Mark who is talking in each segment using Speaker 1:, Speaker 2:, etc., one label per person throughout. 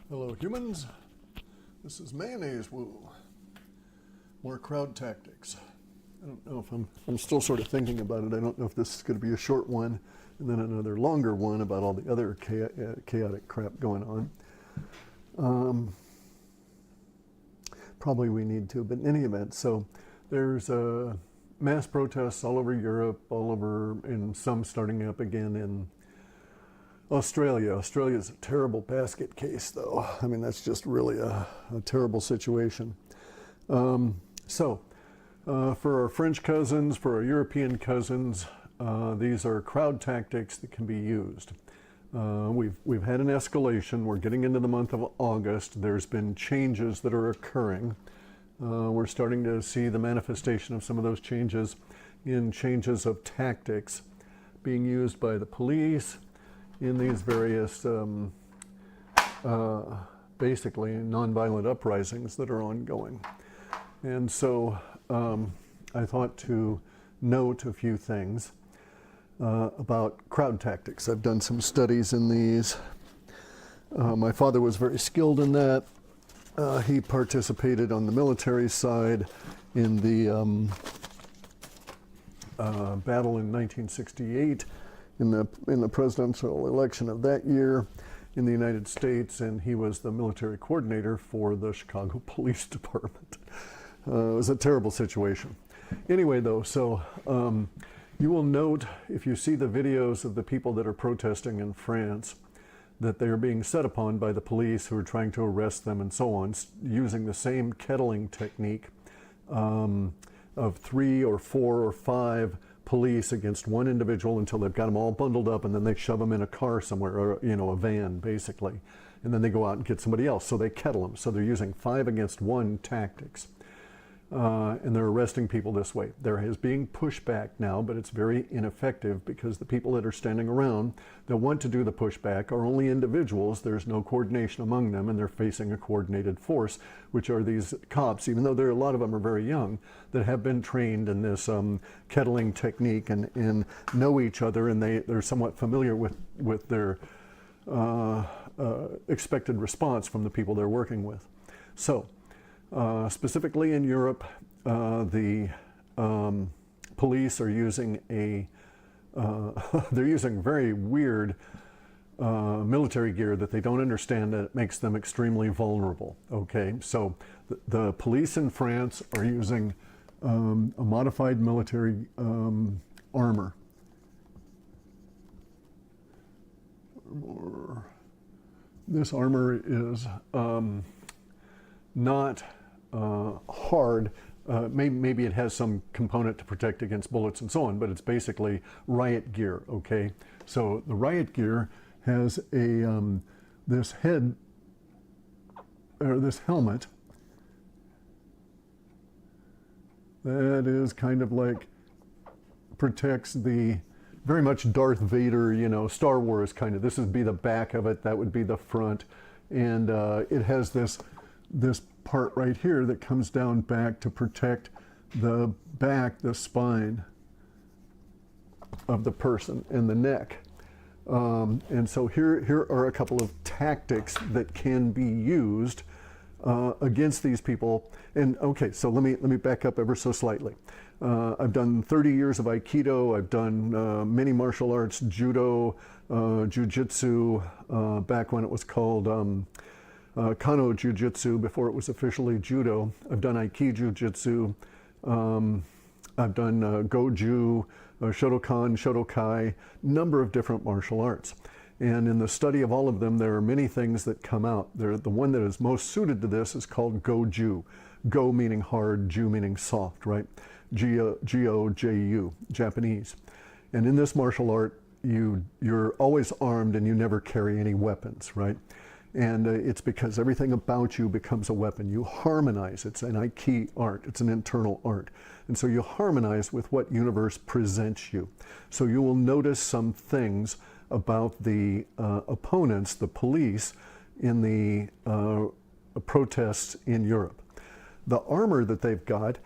Speaker 1: Hello humans, this is mayonnaise woo. More crowd tactics. I don't know if I'm still sort of thinking about it. I don't know if this is going to be a short one and then another longer one about all the other chaotic crap going on. Probably we need to, but in any event, so there's mass protests all over Europe, all over, and some starting up again in Australia. Australia is a terrible basket case, though. I mean, that's just really a terrible situation. For our French cousins, for our European cousins, these are crowd tactics that can be used. We've had an escalation. We're getting into the month of August. There's been changes that are occurring. We're starting to see the manifestation of some of those changes in changes of tactics being used by the police in these various basically nonviolent uprisings that are ongoing. And so I thought to note a few things about crowd tactics. I've done some studies in these. My father was very skilled in that. He participated on the military side in the battle in 1968 in the presidential election of that year in the United States, and he was the military coordinator for the Chicago Police Department. It was a terrible situation. Anyway, though, so you will note, if you see the videos of the people that are protesting in France, that they are being set upon by the police who are trying to arrest them and so on, using the same kettling technique of 3 or 4 or 5 police against one individual until they've got them all bundled up, and then they shove them in a car somewhere, or a van basically, and then they go out and get somebody else, so they kettle them. So they're using 5 against 1 tactics, and they're arresting people this way. There is being pushback now, but it's very ineffective because the people that are standing around that want to do the pushback are only individuals. There's no coordination among them, and they're facing a coordinated force, which are these cops, even though a lot of them are very young, that have been trained in this kettling technique and know each other, and they're somewhat familiar with their expected response from the people they're working with. So specifically in Europe, the police are using they're using very weird military gear that they don't understand, that it makes them extremely vulnerable. Okay, so the police in France are using a modified military armor. This armor is not hard. Maybe it has some component to protect against bullets and so on, but it's basically riot gear. Okay, so the riot gear has this head, or this helmet, that is kind of like protects the, very much Darth Vader, Star Wars kind of. This would be the back of it, that would be the front, and it has this part right here that comes down back to protect the back, the spine of the person, and the neck. And so here are a couple of tactics that can be used against these people. And okay, so let me back up ever so slightly. I've done 30 years of Aikido. I've done many martial arts, judo, jiu-jitsu, back when it was called Kano Jiu-Jitsu, before it was officially judo. I've done Aikido Jiu-Jitsu. I've done Goju, Shotokan, Shotokai, number of different martial arts. And in the study of all of them, there are many things that come out. The one that is most suited to this is called Goju. Go meaning hard, Ju meaning soft, right? G-O-J-U, Japanese. And in this martial art, you're always armed and you never carry any weapons, right? And it's because everything about you becomes a weapon. You harmonize. It's an Aiki art. It's an internal art. And so you harmonize with what universe presents you. So you will notice some things about the opponents, the police, in the protests in Europe. The armor that they've got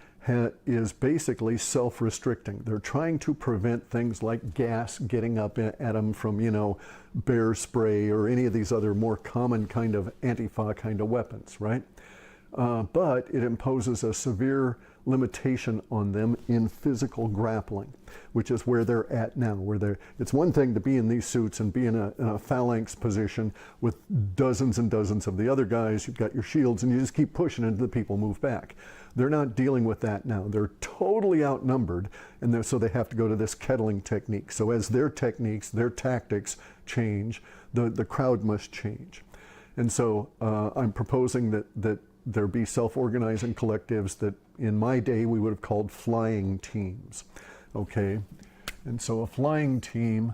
Speaker 1: is basically self-restricting. They're trying to prevent things like gas getting up at them from, you know, bear spray or any of these other more common kind of Antifa kind of weapons, right? But it imposes a severe limitation on them in physical grappling, which is where they're at now. It's one thing to be in these suits and be in a phalanx position with dozens and dozens of the other guys. You've got your shields and you just keep pushing until the people move back. They're not dealing with that now. They're totally outnumbered, and so they have to go to this kettling technique. So as their techniques, their tactics change, the crowd must change. And so I'm proposing that there be self-organizing collectives that in my day we would have called flying teams, okay? And so a flying team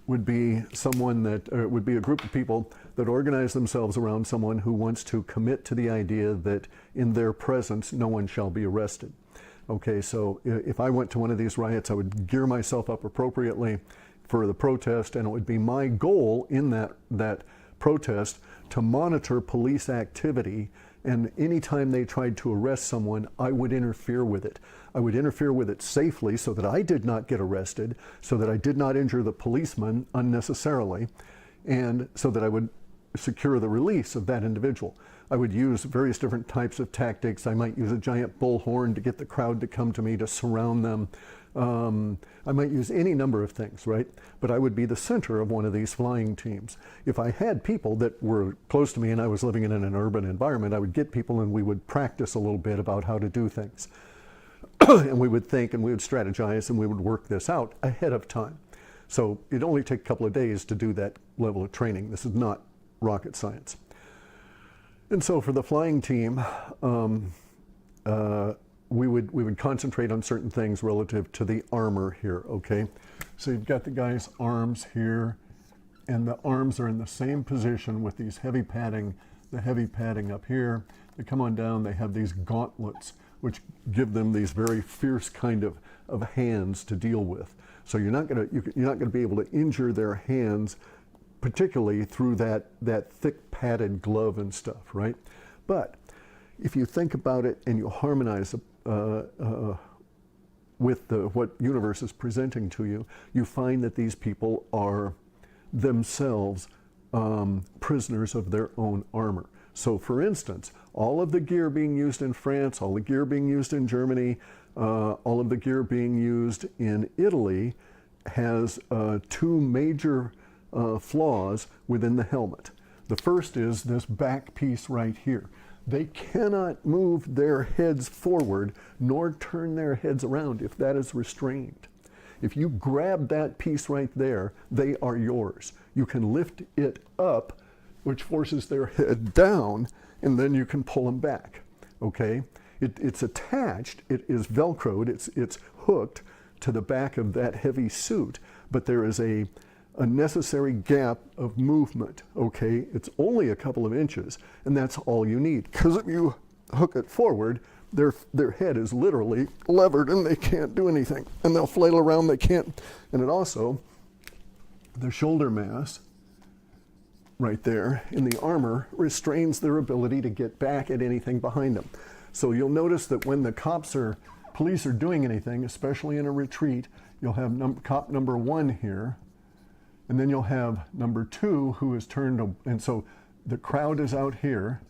Speaker 1: would be someone that would be a group of people that organize themselves around someone who wants to commit to the idea that in their presence no one shall be arrested. Okay, so if I went to one of these riots, I would gear myself up appropriately for the protest, and it would be my goal in that protest to monitor police activity, and anytime they tried to arrest someone, I would interfere with it. I would interfere with it safely so that I did not get arrested, so that I did not injure the policeman unnecessarily, and so that I would secure the release of that individual. I would use various different types of tactics. I might use a giant bullhorn to get the crowd to come to me, to surround them. I might use any number of things, right? But I would be the center of one of these flying teams. If I had people that were close to me and I was living in an urban environment, I would get people and we would practice a little bit about how to do things. And we would think and we would strategize and we would work this out ahead of time. So it'd only take a couple of days to do that level of training. This is not rocket science. And so for the flying team, we would concentrate on certain things relative to the armor here, okay? So you've got the guy's arms here, and the arms are in the same position with these heavy padding, the heavy padding up here. They come on down, they have these gauntlets, which give them these very fierce kind of hands to deal with. So you're not gonna be able to injure their hands, particularly through that thick padded glove and stuff, right? But if you think about it and you harmonize with what universe is presenting to you, you find that these people are themselves prisoners of their own armor. So for instance, all of the gear being used in France, all the gear being used in Germany, all of the gear being used in Italy has two major flaws within the helmet. The first is this back piece right here. They cannot move their heads forward nor turn their heads around if that is restrained. If you grab that piece right there, they are yours. You can lift it up, which forces their head down, and then you can pull them back, okay? It's attached, it is Velcroed, it's hooked to the back of that heavy suit, but there is a necessary gap of movement, okay? It's only a couple of inches, and that's all you need. Because if you hook it forward, their head is literally levered and they can't do anything. And they'll flail around, they can't. And it also, the shoulder mass right there in the armor restrains their ability to get back at anything behind them. So you'll notice that when the police are doing anything, especially in a retreat, you'll have cop number 1 here, and then you'll have number 2 who is turned, and so the crowd is out here,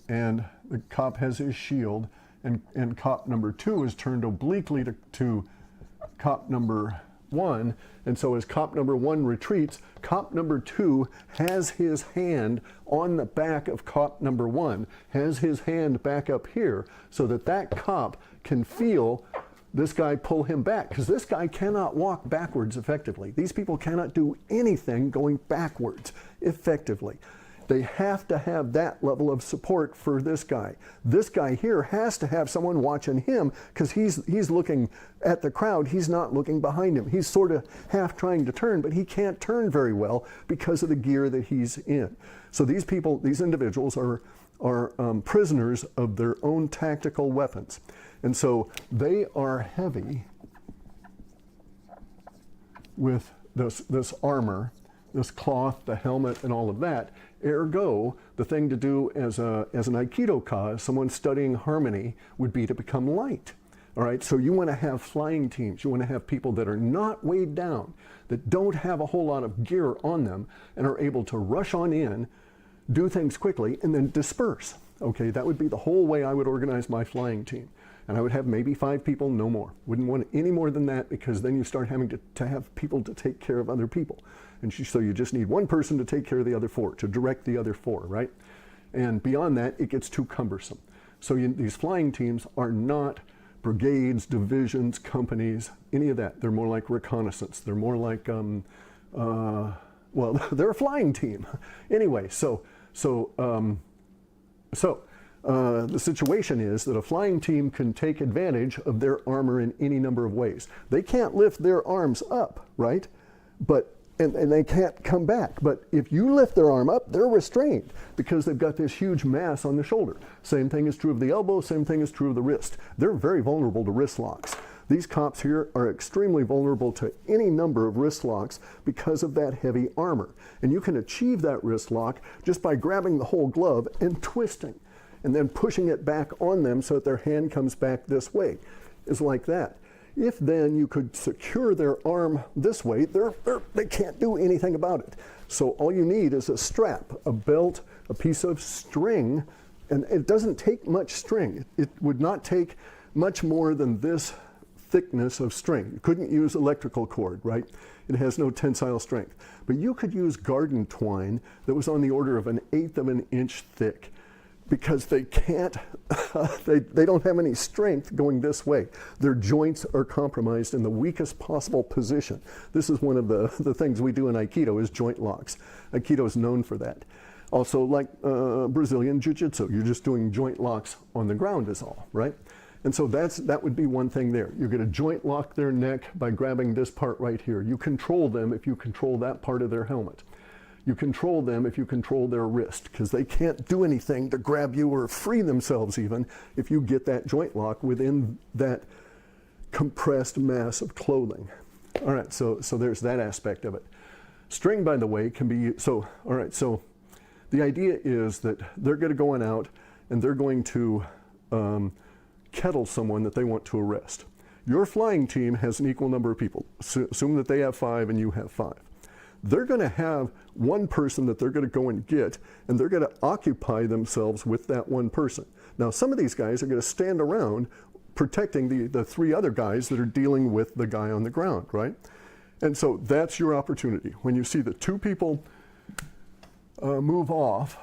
Speaker 1: and the cop has his shield, and cop number 2 is turned obliquely to cop number 1, and so as cop number 1 retreats, cop number 2 has his hand on the back of cop number 1, has his hand back up here, so that cop can feel this guy pull him back, because this guy cannot walk backwards effectively. These people cannot do anything going backwards effectively. They have to have that level of support for this guy. This guy here has to have someone watching him, because he's looking at the crowd, he's not looking behind him. He's sort of half trying to turn, but he can't turn very well because of the gear that he's in. So these people, these individuals are prisoners of their own tactical weapons. And so they are heavy with this armor, this cloth, the helmet, and all of that. Ergo, the thing to do as an Aikido ka, someone studying harmony, would be to become light. All right, so you want to have flying teams. You want to have people that are not weighed down, that don't have a whole lot of gear on them, and are able to rush on in, do things quickly, and then disperse. Okay, that would be the whole way I would organize my flying team. And I would have maybe 5 people, no more. Wouldn't want any more than that, because then you start having to have people to take care of other people. And so you just need one person to take care of the other 4, to direct the other 4, right? And beyond that, it gets too cumbersome. So these flying teams are not brigades, divisions, companies, any of that. They're more like reconnaissance. They're more like, well, they're a flying team. Anyway, the situation is that a flying team can take advantage of their armor in any number of ways. They can't lift their arms up, right? And they can't come back. But if you lift their arm up, they're restrained because they've got this huge mass on the shoulder. Same thing is true of the elbow, same thing is true of the wrist. They're very vulnerable to wrist locks. These cops here are extremely vulnerable to any number of wrist locks because of that heavy armor. And you can achieve that wrist lock just by grabbing the whole glove and twisting, and then pushing it back on them so that their hand comes back this way, is like that. If then you could secure their arm this way, they can't do anything about it. So all you need is a strap, a belt, a piece of string, and it doesn't take much string. It would not take much more than this thickness of string. You couldn't use electrical cord, right? It has no tensile strength. But you could use garden twine that was on the order of 1/8 of an inch thick, because they can't, they don't have any strength going this way. Their joints are compromised in the weakest possible position. This is one of the things we do in Aikido, is joint locks. Aikido is known for that. Also, like Brazilian Jiu-Jitsu, you're just doing joint locks on the ground is all, right? And so that would be one thing there. You're going to joint lock their neck by grabbing this part right here. You control them if you control that part of their helmet. You control them if you control their wrist, because they can't do anything to grab you or free themselves even if you get that joint lock within that compressed mass of clothing. All right, so there's that aspect of it. String, by the way, can be, all right, so the idea is that they're going to go on out and they're going to kettle someone that they want to arrest. Your flying team has an equal number of people. Assume that they have 5 and you have 5. They're going to have one person that they're going to go and get, and they're going to occupy themselves with that one person. Now, some of these guys are going to stand around protecting the 3 other guys that are dealing with the guy on the ground, right? And so that's your opportunity. When you see the 2 people move off,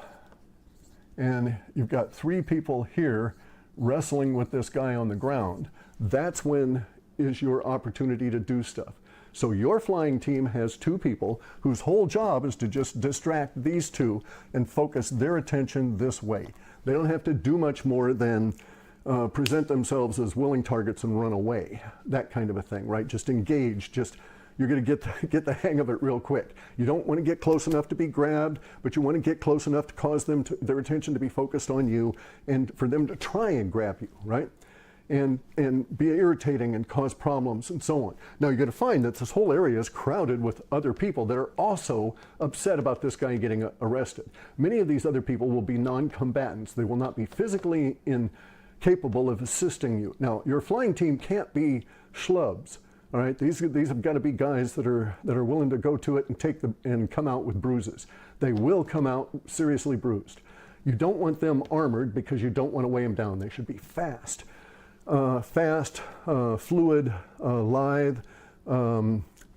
Speaker 1: and you've got 3 people here wrestling with this guy on the ground, that's when is your opportunity to do stuff. So your flying team has 2 people whose whole job is to just distract these 2 and focus their attention this way. They don't have to do much more than present themselves as willing targets and run away, that kind of a thing, right? Just engage, you're going to get the hang of it real quick. You don't want to get close enough to be grabbed, but you want to get close enough to cause their attention to be focused on you and for them to try and grab you, right? And be irritating and cause problems and so on. Now you're going to find that this whole area is crowded with other people that are also upset about this guy getting arrested. Many of these other people will be non-combatants. They will not be physically capable of assisting you. Now your flying team can't be schlubs. All right, these have got to be guys that are willing to go to it and come out with bruises. They will come out seriously bruised. You don't want them armored because you don't want to weigh them down. They should be fast. Fluid, lithe,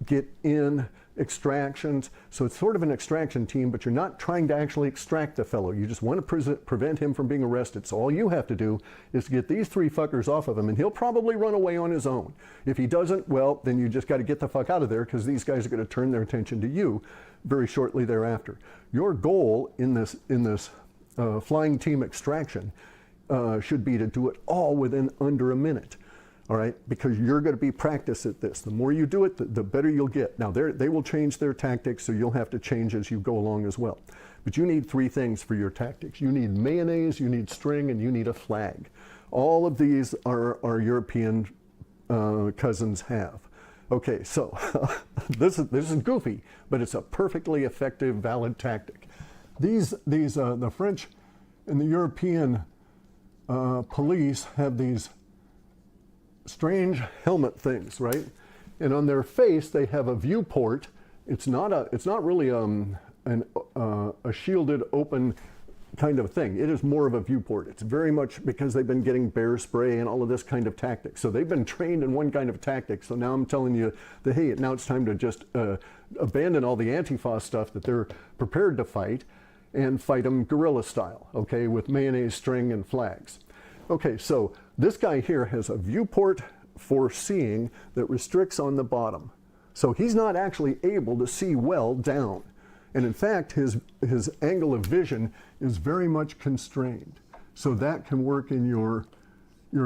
Speaker 1: get in, extractions. So it's sort of an extraction team, but you're not trying to actually extract the fellow. You just want to prevent him from being arrested. So all you have to do is get these 3 fuckers off of him, and he'll probably run away on his own. If he doesn't, well, then you just got to get the fuck out of there, because these guys are going to turn their attention to you very shortly thereafter. Your goal in this flying team extraction should be to do it all within under a minute, all right? Because you're going to be practiced at this. The more you do it, the better you'll get. Now, they will change their tactics, so you'll have to change as you go along as well. But you need 3 things for your tactics. You need mayonnaise, you need string, and you need a flag. All of these our European cousins have. Okay, so this is goofy, but it's a perfectly effective, valid tactic. The French and the European police have these strange helmet things, right? And on their face they have a viewport. It's not really a shielded open kind of thing. It is more of a viewport. It's very much because they've been getting bear spray and all of this kind of tactics. So they've been trained in one kind of tactic. So now I'm telling you that, hey, now it's time to just abandon all the Antifa stuff that they're prepared to fight and fight them guerrilla style, okay, with mayonnaise, string, and flags. Okay, so this guy here has a viewport for seeing that restricts on the bottom. So he's not actually able to see well down. And in fact, his angle of vision is very much constrained. So that can work in your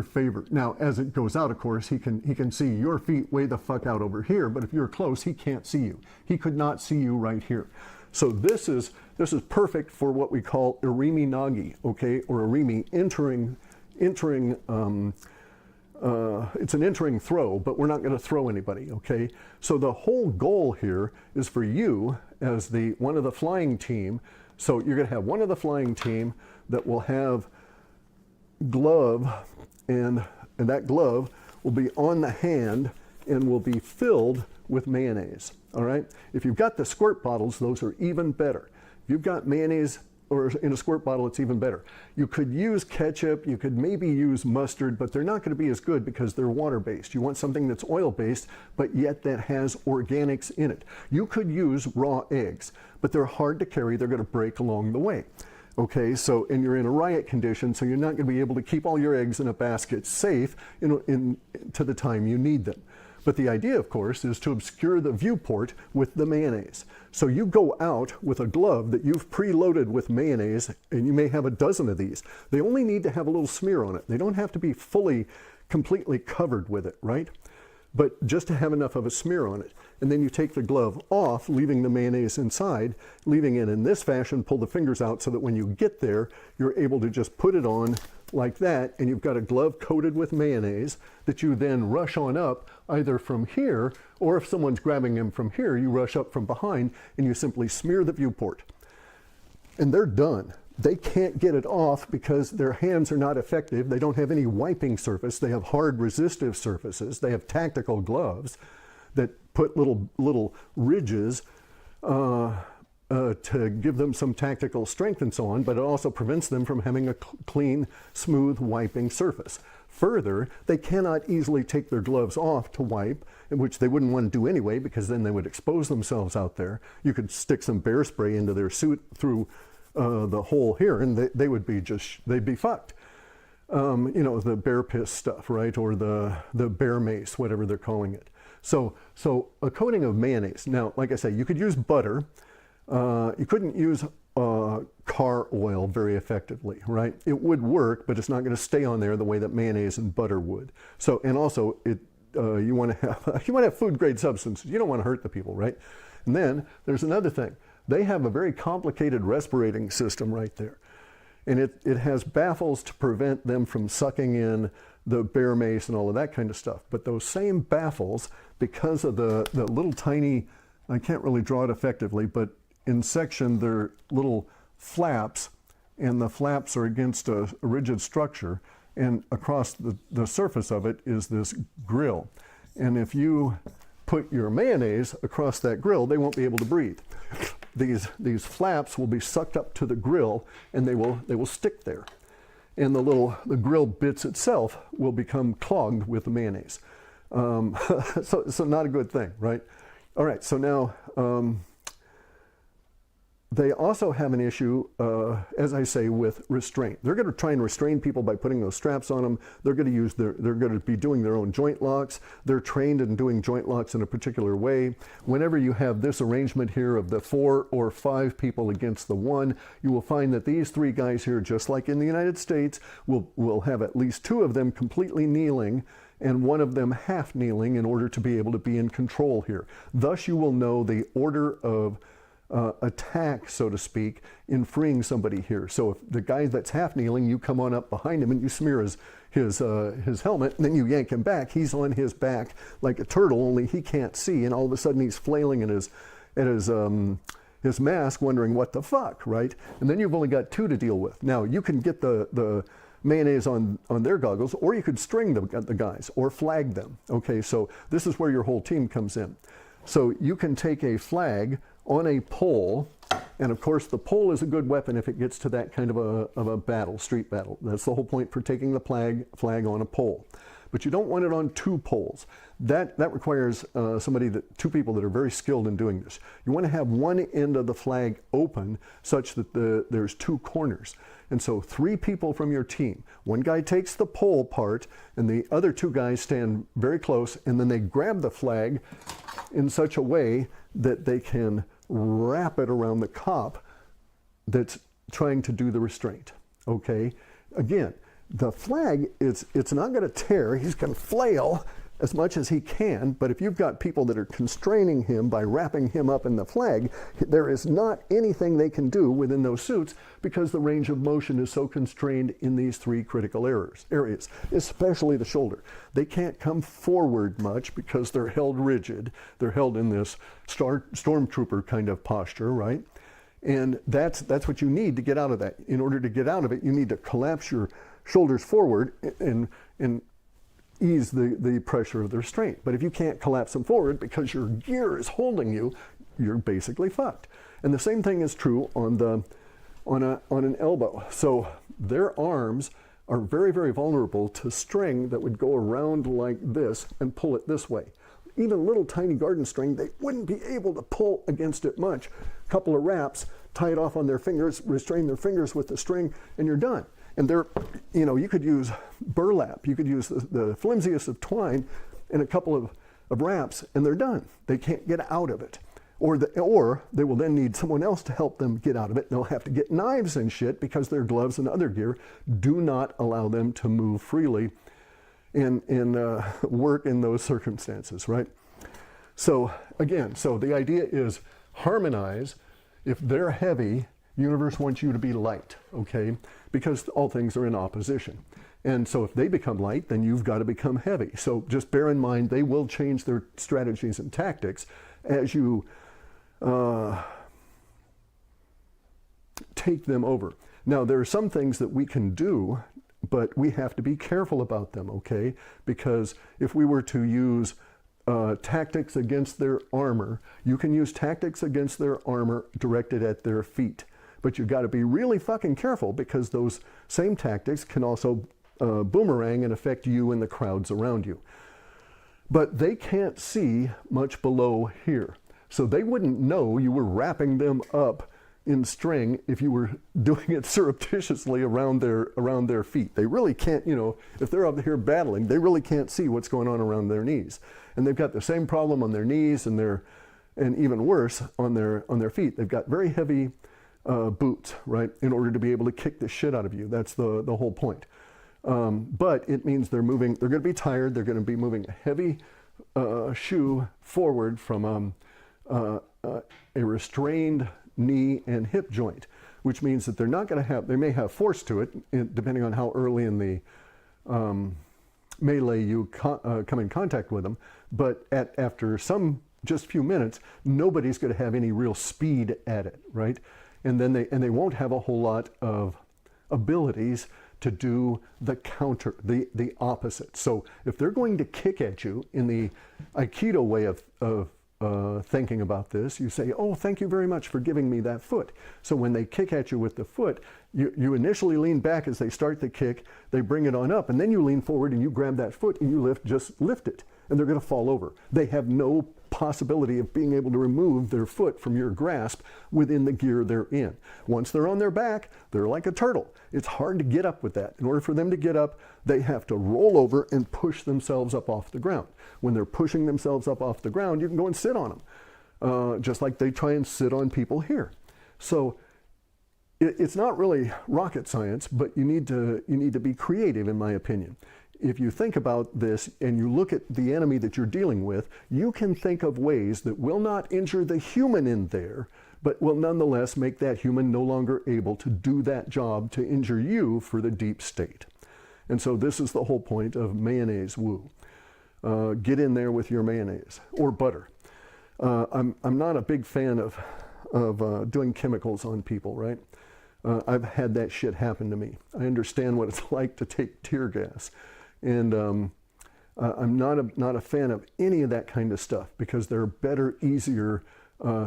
Speaker 1: favor. Now, as it goes out, of course, he can see your feet way the fuck out over here, but if you're close, he can't see you. He could not see you right here. So this is perfect for what we call irimi nagi, okay, or irimi entering. It's an entering throw, but we're not going to throw anybody, okay? So the whole goal here is for you as one of the flying team. So you're going to have one of the flying team that will have glove, and that glove will be on the hand and will be filled with mayonnaise, all right? If you've got the squirt bottles, those are even better. If you've got mayonnaise or in a squirt bottle, it's even better. You could use ketchup, you could maybe use mustard, but they're not going to be as good because they're water-based. You want something that's oil-based, but yet that has organics in it. You could use raw eggs, but they're hard to carry. They're going to break along the way. Okay, so, and you're in a riot condition, so you're not going to be able to keep all your eggs in a basket safe to the time you need them. But the idea, of course, is to obscure the viewport with the mayonnaise. So you go out with a glove that you've preloaded with mayonnaise, and you may have a dozen of these. They only need to have a little smear on it. They don't have to be completely covered with it, right? But just to have enough of a smear on it. And then you take the glove off, leaving the mayonnaise inside, leaving it in this fashion, pull the fingers out so that when you get there, you're able to just put it on like that, and you've got a glove coated with mayonnaise that you then rush on up either from here, or if someone's grabbing him from here, you rush up from behind and you simply smear the viewport. And they're done. They can't get it off because their hands are not effective. They don't have any wiping surface. They have hard resistive surfaces. They have tactical gloves that put little ridges to give them some tactical strength and so on, but it also prevents them from having a clean, smooth wiping surface. Further, they cannot easily take their gloves off to wipe, which they wouldn't want to do anyway because then they would expose themselves out there. You could stick some bear spray into their suit through the hole here, and they'd be fucked. You know, the bear piss stuff, right? Or the bear mace, whatever they're calling it. So a coating of mayonnaise. Now, like I say, you could use butter. You couldn't use car oil very effectively, right? It would work, but it's not going to stay on there the way that mayonnaise and butter would. So, and also, you want to have food grade substances. You don't want to hurt the people, right? And then there's another thing. They have a very complicated respirating system right there, and it has baffles to prevent them from sucking in the bear mace and all of that kind of stuff. But those same baffles, because of the little tiny, I can't really draw it effectively, but in section they're little flaps, and the flaps are against a rigid structure, and across the surface of it is this grill. And if you put your mayonnaise across that grill, they won't be able to breathe. These flaps will be sucked up to the grill, and they will stick there. And the grill bits itself will become clogged with the mayonnaise. So not a good thing, right? All right, so now they also have an issue, as I say, with restraint. They're going to try and restrain people by putting those straps on them. They're going to be doing their own joint locks. They're trained in doing joint locks in a particular way. Whenever you have this arrangement here of the 4 or 5 people against the 1, you will find that these 3 guys here, just like in the United States, will have at least 2 of them completely kneeling and 1 of them half kneeling in order to be able to be in control here. Thus, you will know the order of attack, so to speak, in freeing somebody here. So if the guy that's half kneeling, you come on up behind him and you smear his helmet, and then you yank him back. He's on his back like a turtle, only he can't see, and all of a sudden he's flailing at his mask, wondering what the fuck, right? And then you've only got two to deal with. Now you can get the mayonnaise on their goggles, or you could string the guys or flag them. Okay, so this is where your whole team comes in. So you can take a flag on a pole, and of course the pole is a good weapon if it gets to that kind of a battle, street battle. That's the whole point for taking the flag on a pole. But you don't want it on two poles. That requires two people that are very skilled in doing this. You want to have one end of the flag open such that there's two corners. And so three people from your team, one guy takes the pole part and the other two guys stand very close, and then they grab the flag in such a way that they can wrap it around the cop that's trying to do the restraint. Okay? Again, the flag, it's not going to tear. He's going to flail as much as he can, but if you've got people that are constraining him by wrapping him up in the flag, there is not anything they can do within those suits because the range of motion is so constrained in these three critical areas, especially the shoulder. They can't come forward much because they're held rigid. They're held in this stormtrooper kind of posture, right? And that's what you need to get out of that. In order to get out of it, you need to collapse your shoulders forward and ease the pressure of the restraint. But if you can't collapse them forward because your gear is holding you, you're basically fucked. And the same thing is true on an elbow. So their arms are very, very vulnerable to string that would go around like this and pull it this way. Even little tiny garden string, they wouldn't be able to pull against it much. A couple of wraps, tie it off on their fingers, restrain their fingers with the string, and you're done. And you could use burlap, you could use the flimsiest of twine and a couple of wraps, and they're done. They can't get out of it. Or they will then need someone else to help them get out of it. They'll have to get knives and shit because their gloves and other gear do not allow them to move freely and work in those circumstances, right? So again, the idea is harmonize. If they're heavy, universe wants you to be light, okay? Because all things are in opposition. And so if they become light, then you've got to become heavy. So just bear in mind, they will change their strategies and tactics as you take them over. Now, there are some things that we can do, but we have to be careful about them, okay? Because if we were to use tactics against their armor, you can use tactics against their armor directed at their feet. But you've got to be really fucking careful because those same tactics can also boomerang and affect you and the crowds around you. But they can't see much below here. So they wouldn't know you were wrapping them up in string if you were doing it surreptitiously around their feet. They really can't, if they're up here battling, they really can't see what's going on around their knees. And they've got the same problem on their knees and even worse on their feet. They've got very heavy boots, right, in order to be able to kick the shit out of you. That's the whole point. But it means they're going to be tired, they're going to be moving a heavy shoe forward from a restrained knee and hip joint, which means that they're not going to have, they may have force to it, depending on how early in the melee you come in contact with them, but after just few minutes, nobody's going to have any real speed at it, right? And then they won't have a whole lot of abilities to do the counter, the opposite. So if they're going to kick at you in the Aikido way of thinking about this, you say, oh, thank you very much for giving me that foot. So when they kick at you with the foot, you initially lean back as they start the kick, they bring it on up, and then you lean forward and you grab that foot and you just lift it, and they're going to fall over. They have no possibility of being able to remove their foot from your grasp within the gear they're in. Once they're on their back, they're like a turtle. It's hard to get up with that. In order for them to get up, they have to roll over and push themselves up off the ground. When they're pushing themselves up off the ground, you can go and sit on them, just like they try and sit on people here. So it's not really rocket science, but you need to be creative, in my opinion. If you think about this and you look at the enemy that you're dealing with, you can think of ways that will not injure the human in there, but will nonetheless make that human no longer able to do that job to injure you for the deep state. And so this is the whole point of mayonnaise woo. Get in there with your mayonnaise or butter. I'm not a big fan of doing chemicals on people, right? I've had that shit happen to me. I understand what it's like to take tear gas. And I'm not a fan of any of that kind of stuff, because there are better, easier,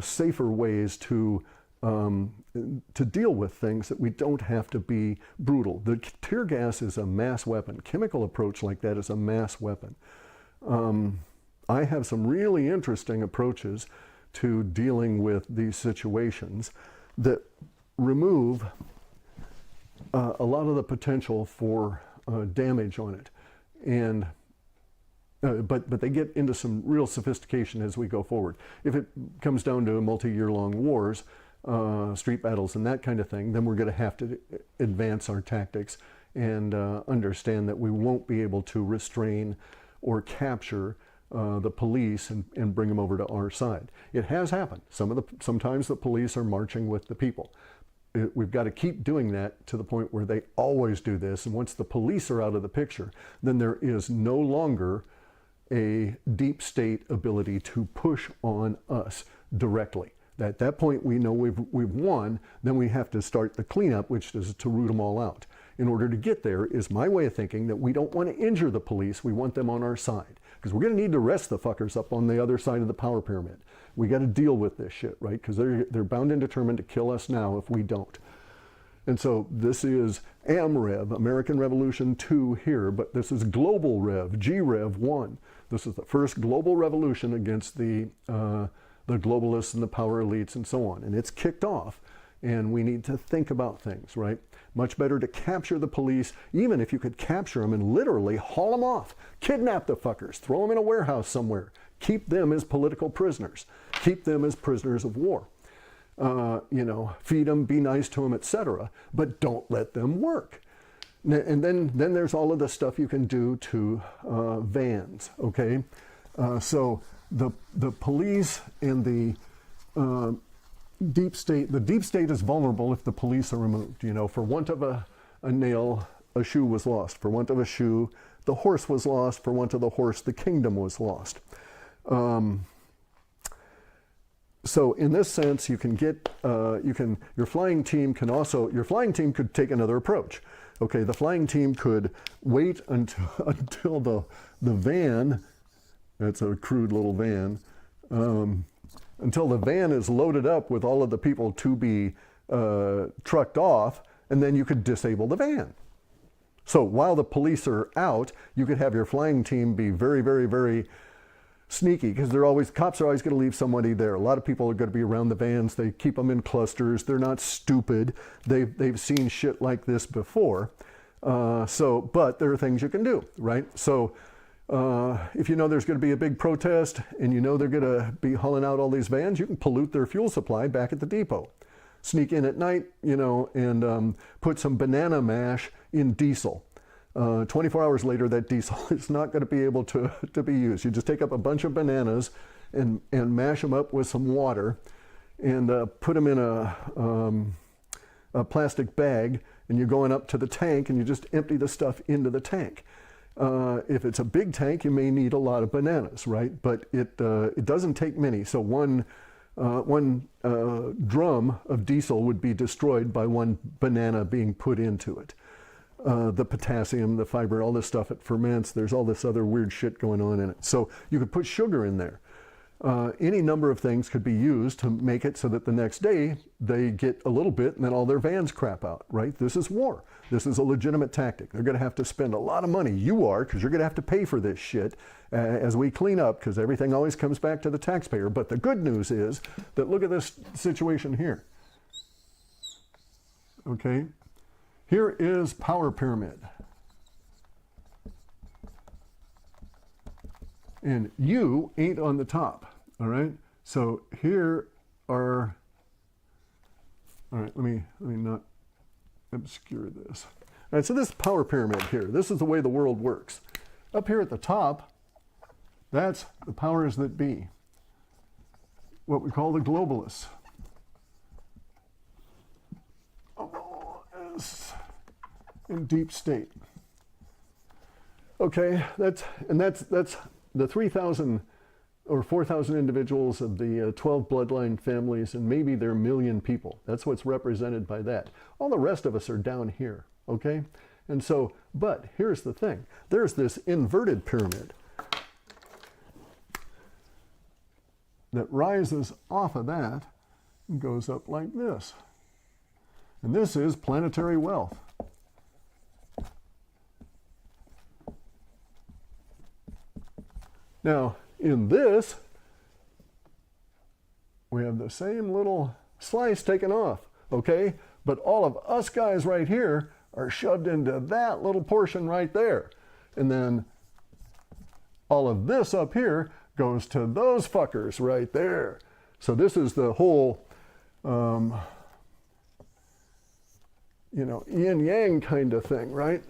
Speaker 1: safer ways to deal with things that we don't have to be brutal. The tear gas is a mass weapon. Chemical approach like that is a mass weapon. I have some really interesting approaches to dealing with these situations that remove a lot of the potential for damage on it. And but they get into some real sophistication as we go forward. If it comes down to multi-year long wars, street battles and that kind of thing, then we're going to have to advance our tactics and understand that we won't be able to restrain or capture the police and bring them over to our side. It has happened. Sometimes the police are marching with the people. We've got to keep doing that to the point where they always do this. And once the police are out of the picture, then there is no longer a deep state ability to push on us directly. At that point, we know we've won. Then we have to start the cleanup, which is to root them all out. In order to get there is my way of thinking that we don't want to injure the police. We want them on our side, because we're going to need to arrest the fuckers up on the other side of the power pyramid. We got to deal with this shit, right? Because they're bound and determined to kill us now if we don't. And so this is AmRev, American Revolution 2 here, but this is Global Rev, G-Rev 1. This is the first global revolution against the globalists and the power elites and so on. And it's kicked off, and we need to think about things, right? Much better to capture the police, even if you could capture them and literally haul them off, kidnap the fuckers, throw them in a warehouse somewhere, keep them as political prisoners, keep them as prisoners of war. Feed them, be nice to them, etc. But don't let them work. And then there's all of the stuff you can do to vans, okay? So the police and the deep state is vulnerable if the police are removed. For want of a nail, a shoe was lost. For want of a shoe, the horse was lost. For want of the horse, the kingdom was lost. So in this sense, you can get, your flying team could take another approach. Okay, the flying team could wait until the van, that's a crude little van, until the van is loaded up with all of the people to be trucked off, and then you could disable the van. So while the police are out, you could have your flying team be very, very, very sneaky, because cops are always going to leave somebody there. A lot of people are going to be around the vans. They keep them in clusters. They're not stupid. They've seen shit like this before. But there are things you can do, right? So if you know there's going to be a big protest and you know they're going to be hauling out all these vans, you can pollute their fuel supply back at the depot. Sneak in at night, and put some banana mash in diesel. 24 hours later, that diesel is not going to be able to be used. You just take up a bunch of bananas and mash them up with some water and put them in a plastic bag, and you're going up to the tank and you just empty the stuff into the tank. If it's a big tank, you may need a lot of bananas, right? But it doesn't take many. So one drum of diesel would be destroyed by one banana being put into it. The potassium, the fiber, all this stuff, it ferments. There's all this other weird shit going on in it. So you could put sugar in there. Any number of things could be used to make it so that the next day they get a little bit and then all their vans crap out, right? This is war. This is a legitimate tactic. They're going to have to spend a lot of money. You are, because you're going to have to pay for this shit as we clean up, because everything always comes back to the taxpayer. But the good news is that look at this situation here. Okay? Here is power pyramid. And you ain't on the top, all right? So here are, all right, let me not obscure this. All right, so this power pyramid here, this is the way the world works. Up here at the top, that's the powers that be, what we call the globalists. and deep state. Okay, that's the 3,000 or 4,000 individuals of the 12 bloodline families, and maybe there are 1 million people. That's what's represented by that. All the rest of us are down here, okay? And so, but here's the thing. There's this inverted pyramid that rises off of that and goes up like this. And this is planetary wealth. Now, in this, we have the same little slice taken off, okay? But all of us guys right here are shoved into that little portion right there. And then all of this up here goes to those fuckers right there. So this is the whole, yin-yang kind of thing, right?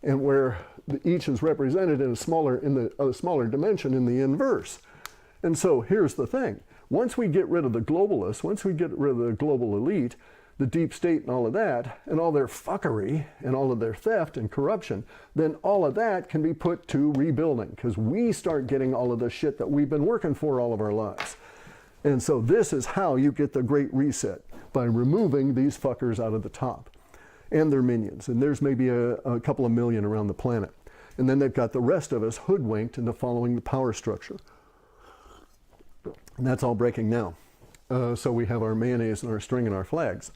Speaker 1: And where each is represented in a smaller dimension in the inverse. And so here's the thing. Once we get rid of the globalists, once we get rid of the global elite, the deep state and all of that, and all their fuckery and all of their theft and corruption, then all of that can be put to rebuilding, because we start getting all of the shit that we've been working for all of our lives. And so this is how you get the Great Reset, by removing these fuckers out of the top and their minions. And there's maybe a couple of million around the planet. And then they've got the rest of us hoodwinked into following the power structure. And that's all breaking now. So we have our mayonnaise and our string and our flags.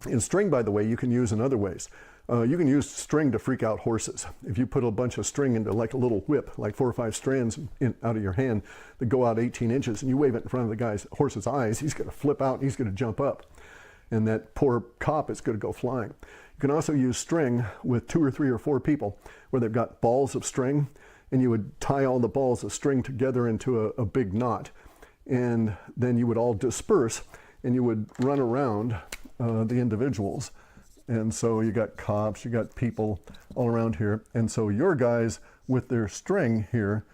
Speaker 1: And string, by the way, you can use in other ways. You can use string to freak out horses. If you put a bunch of string into like a little whip, like 4 or 5 strands out of your hand that go out 18 inches, and you wave it in front of the horse's eyes, he's going to flip out and he's going to jump up. And that poor cop is going to go flying. You can also use string with 2 or 3 or 4 people where they've got balls of string, and you would tie all the balls of string together into a big knot. And then you would all disperse and you would run around the individuals. And so you got cops, you got people all around here. And so your guys with their string here,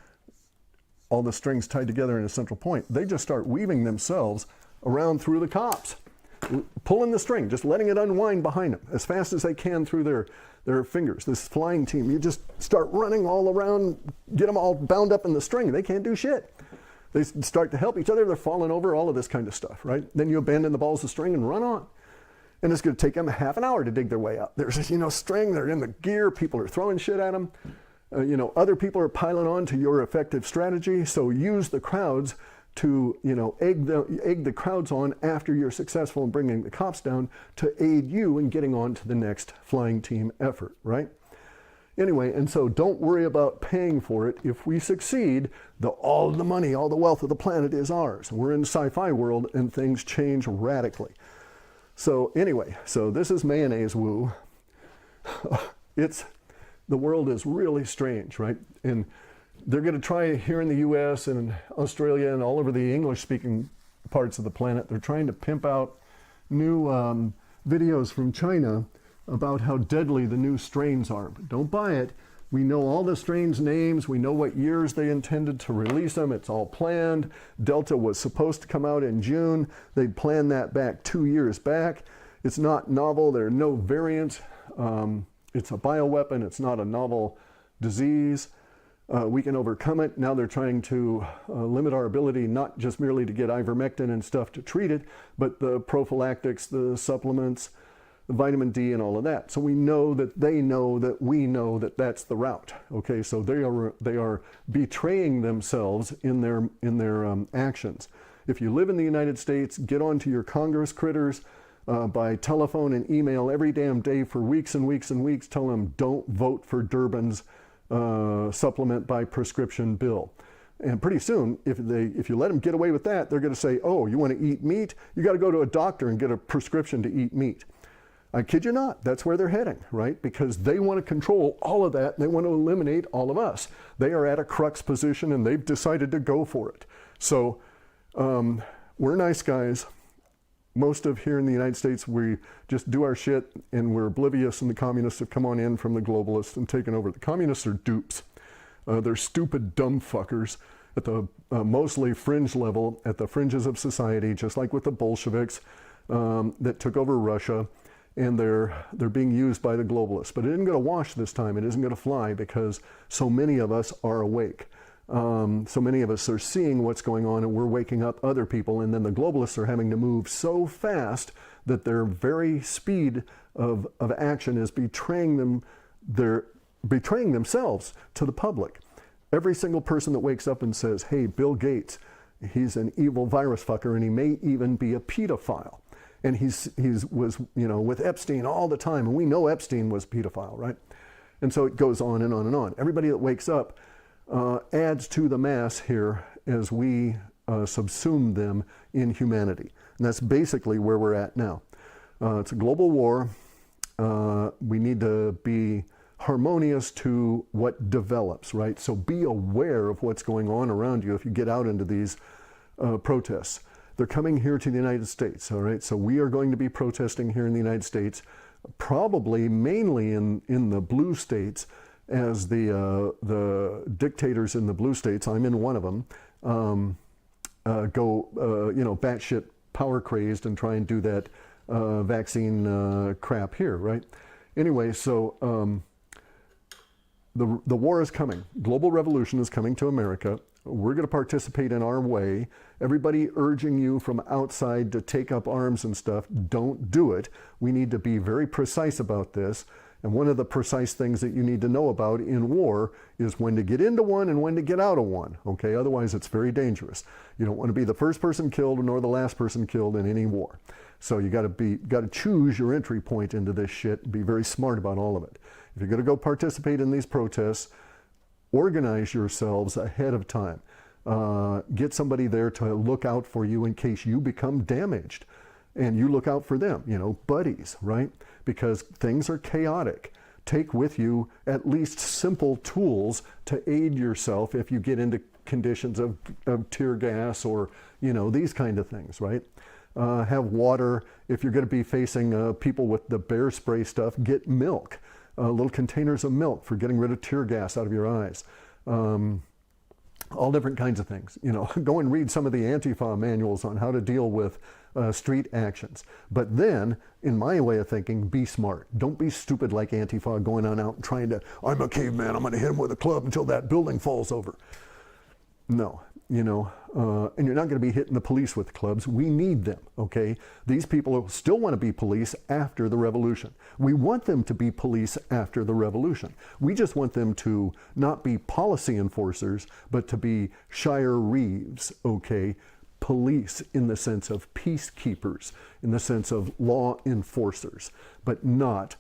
Speaker 1: all the strings tied together in a central point, they just start weaving themselves around through the cops, pulling the string, just letting it unwind behind them as fast as they can through their fingers. This flying team, you just start running all around, get them all bound up in the string. They can't do shit. They start to help each other. They're falling over, all of this kind of stuff, right? Then you abandon the balls of string and run on. And it's going to take them half an hour to dig their way out. There's, string, they're in the gear. People are throwing shit at them. Other people are piling on to your effective strategy. So use the crowds to, egg the crowds on after you're successful in bringing the cops down to aid you in getting on to the next flying team effort, right? Anyway, and so don't worry about paying for it. If we succeed, all the money, all the wealth of the planet is ours. We're in SciFi World and things change radically. So anyway, so this is mayonnaise woo. The world is really strange, right? And they're going to try here in the US and Australia and all over the English-speaking parts of the planet, they're trying to pimp out new videos from China about how deadly the new strains are. But don't buy it. We know all the strains' names. We know what years they intended to release them. It's all planned. Delta was supposed to come out in June. They'd planned that back 2 years back. It's not novel. There are no variants. It's a bioweapon. It's not a novel disease. We can overcome it. Now they're trying to limit our ability not just merely to get ivermectin and stuff to treat it, but the prophylactics, the supplements, the vitamin D and all of that. So we know that they know that we know that that's the route. Okay, so they are betraying themselves in their actions. If you live in the United States, get onto your Congress critters by telephone and email every damn day for weeks and weeks and weeks. Tell them don't vote for Durbin's supplement by prescription bill. And pretty soon, if you let them get away with that, they're going to say, oh, you want to eat meat? You got to go to a doctor and get a prescription to eat meat. I kid you not, that's where they're heading, right? Because they want to control all of that, and they want to eliminate all of us. They are at a crux position, and they've decided to go for it. So we're nice guys. Most of here in the United States, we just do our shit, and we're oblivious, and the communists have come on in from the globalists and taken over. The communists are dupes. They're stupid, dumb fuckers at the mostly fringe level, at the fringes of society, just like with the Bolsheviks that took over Russia. and they're being used by the globalists. But it isn't going to wash this time. It isn't going to fly because so many of us are awake. So many of us are seeing what's going on, and we're waking up other people, and then the globalists are having to move so fast that their very speed of action is betraying them. They're betraying themselves to the public. Every single person that wakes up and says, hey, Bill Gates, he's an evil virus fucker, and he may even be a pedophile. And he's was, you know, with Epstein all the time, and we know Epstein was a pedophile, right? And so it goes on and on and on. Everybody that wakes up adds to the mass here as we subsume them in humanity. And that's basically where we're at now. It's a global war. We need to be harmonious to what develops, right? So be aware of what's going on around you if you get out into these protests. They're coming here to the United States, all right? So we are going to be protesting here in the United States, probably mainly in the blue states, as the dictators in the blue states, I'm in one of them, go, you know, batshit power crazed and try and do that vaccine crap here, right? Anyway, so the war is coming. Global revolution is coming to America. We're going to participate in our way. Everybody urging you from outside to take up arms and stuff, don't do it. We need to be very precise about this. And one of the precise things that you need to know about in war is when to get into one and when to get out of one, okay? Otherwise, it's very dangerous. You don't want to be the first person killed nor the last person killed in any war. So you got to choose your entry point into this shit and be very smart about all of it. If you're going to go participate in these protests, organize yourselves ahead of time. Get somebody there to look out for you in case you become damaged. And you look out for them, you know, buddies, right? Because things are chaotic. Take with you at least simple tools to aid yourself if you get into conditions of tear gas or, you know, these kind of things, right? Have water. If you're going to be facing people with the bear spray stuff, get milk. Little containers of milk for getting rid of tear gas out of your eyes. All different kinds of things. You know, go and read some of the Antifa manuals on how to deal with street actions. But then, in my way of thinking, be smart. Don't be stupid like Antifa going on out and trying to, I'm a caveman, I'm going to hit him with a club until that building falls over. No, you know, and you're not going to be hitting the police with clubs. We need them, okay? These people still want to be police after the revolution. We want them to be police after the revolution. We just want them to not be policy enforcers, but to be Shire Reeves, okay? Police in the sense of peacekeepers, in the sense of law enforcers, but not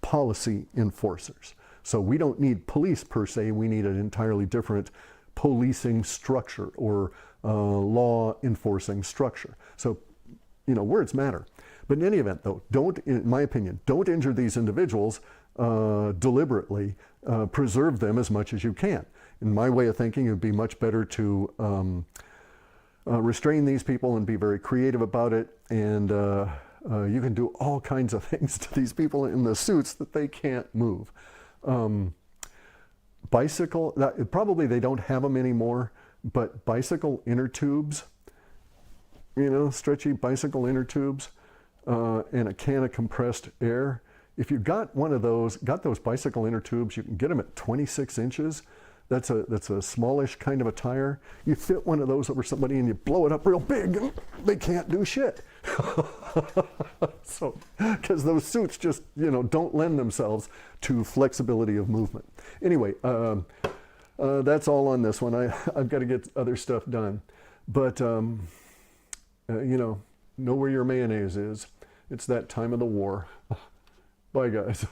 Speaker 1: policy enforcers. So we don't need police per se. We need an entirely different policing structure or law enforcing structure. So, you know, words matter. But in any event, though, don't, in my opinion, don't injure these individuals deliberately. Preserve them as much as you can. In my way of thinking, it would be much better to restrain these people and be very creative about it. And you can do all kinds of things to these people in the suits that they can't move. Bicycle, probably they don't have them anymore, but bicycle inner tubes, you know, stretchy bicycle inner tubes, and a can of compressed air. If you got one of those, got those bicycle inner tubes, you can get them at 26 inches. That's a smallish kind of a tire. You fit one of those over somebody and you blow it up real big, and they can't do shit. So, because those suits just, you know, don't lend themselves to flexibility of movement. Anyway, that's all on this one. I've got to get other stuff done. But, you know where your mayonnaise is. It's that time of the war. Bye, guys.